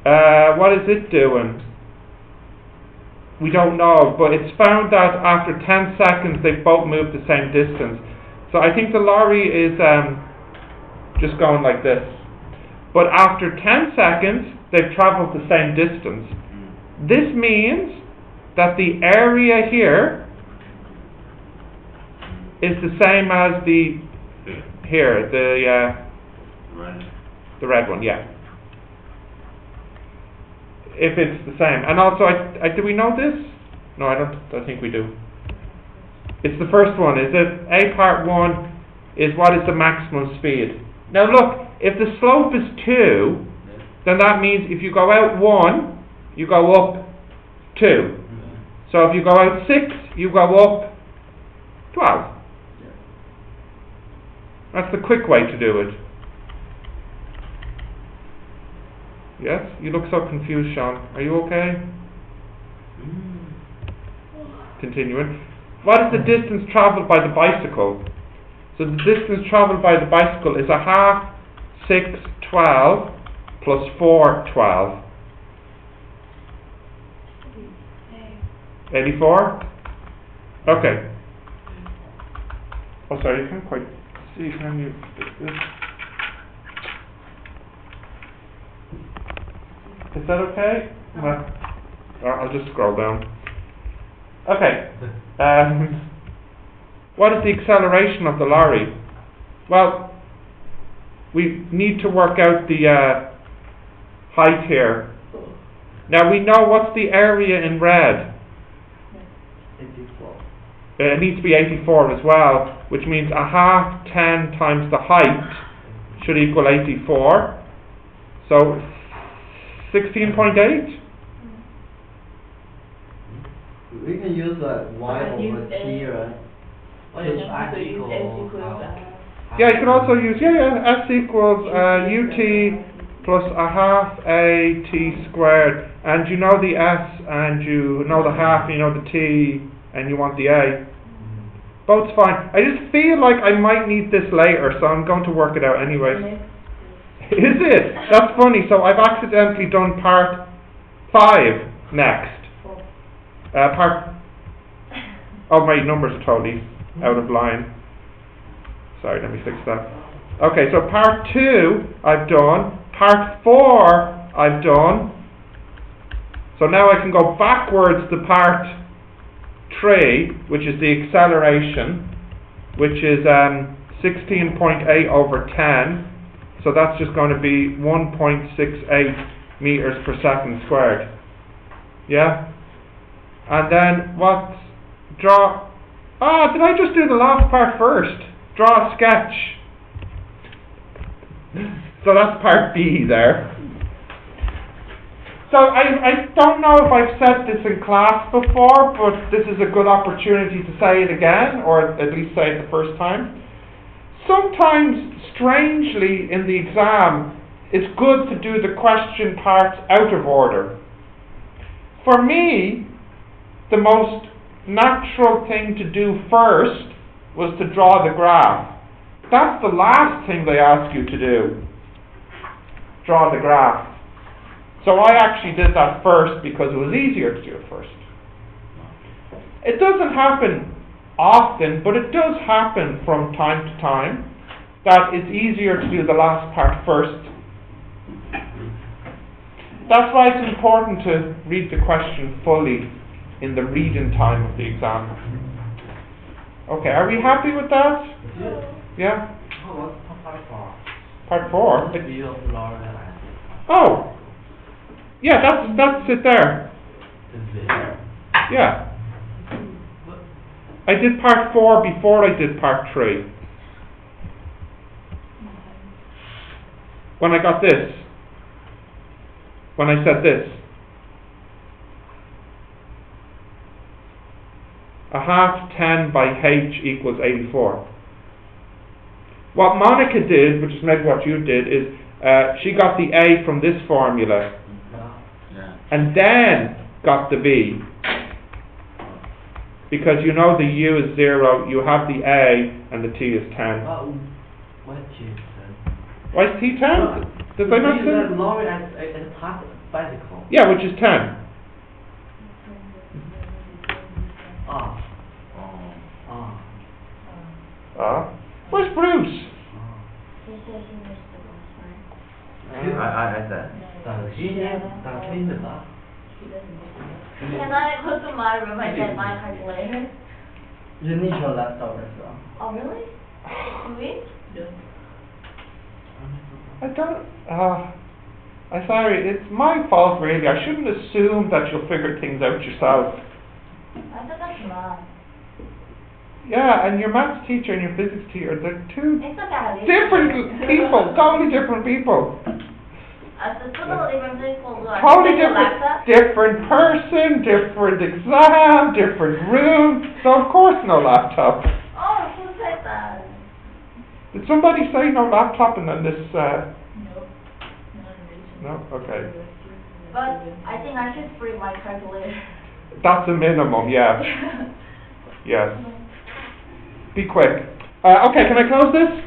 What is it doing? We don't know, but it's found that after 10 seconds they've both moved the same distance. So I think the lorry is just going like this. But after 10 seconds they've travelled the same distance. This means that the area here is the same as the here, the red one, yeah. If it's the same. And also, do we know this? No, I don't think we do. It's the first one, is it? A part 1 is what is the maximum speed. Now look, if the slope is 2, then that means if you go out 1, you go up 2. So if you go out 6, you go up 12. That's the quick way to do it. Yes? You look so confused, Sean. Are you okay? Continuing. What is the distance travelled by the bicycle? So the distance travelled by the bicycle is 1/2, 6, 12, plus 4, 12. 84? Okay. Oh, sorry, you can't quite see. Can you? Is that okay? I'll just scroll down. Okay. What is the acceleration of the lorry? Well, we need to work out the height here. Now we know what's the area in red. 84. It needs to be 84 as well, which means 1/2 10 times the height should equal 84. So 16.8. We can use y over t, right? Or use S equals Yeah, you can also use s equals ut plus 1/2 a t squared, and you know the s, and you know the half, you know the t, and you want the a. Both's fine. I just feel like I might need this later, so I'm going to work it out anyway. Is it? That's funny. So I've accidentally done part 5 next. Oh, my numbers are totally out of line. Sorry, let me fix that. Okay, so part 2 I've done. Part 4 I've done. So now I can go backwards to part 3, which is the acceleration, which is 16.8 over 10. So that's just going to be 1.68 meters per second squared. Yeah? And then did I just do the last part first? Draw a sketch. So that's part B there. So I don't know if I've said this in class before, but this is a good opportunity to say it again, or at least say it the first time. Sometimes, strangely, in the exam, it's good to do the question parts out of order. For me, the most natural thing to do first was to draw the graph. That's the last thing they ask you to do. Draw the graph. So I actually did that first because it was easier to do it first. It doesn't happen often, but it does happen from time to time that it's easier to do the last part first. That's why it's important to read the question fully in the reading time of the exam. Okay, are we happy with that? Yeah? Part 4? Oh! Yeah, that's it there. Yeah. I did part 4 before I did part 3. When I got this. When I said this. 1/2 10 by h equals 84. What Monica did, which is maybe what you did, is she got the a from this formula and then got the b. Because you know the u is 0, you have the a, and the t is 10. Why is t 10? Did I not say? Lorry at the top bicycle. Yeah, which is 10. Ah. Where's Bruce? I said. Can I go to my room and get my calculator? You need your laptop as well. Oh, really? Do we? I don't, I'm sorry, it's my fault really. I shouldn't assume that you'll figure things out yourself. I thought that's math. Yeah, and your maths teacher and your physics teacher, they're two It's okay. different people, totally different people. Totally different people. Totally different person, different exam, different room, so of course no laptop. Oh, who said that? Did somebody say no laptop and then this, No. no? Okay. But I think I should bring my calculator. That's a minimum, yeah. Yes. Be quick. Okay, can I close this?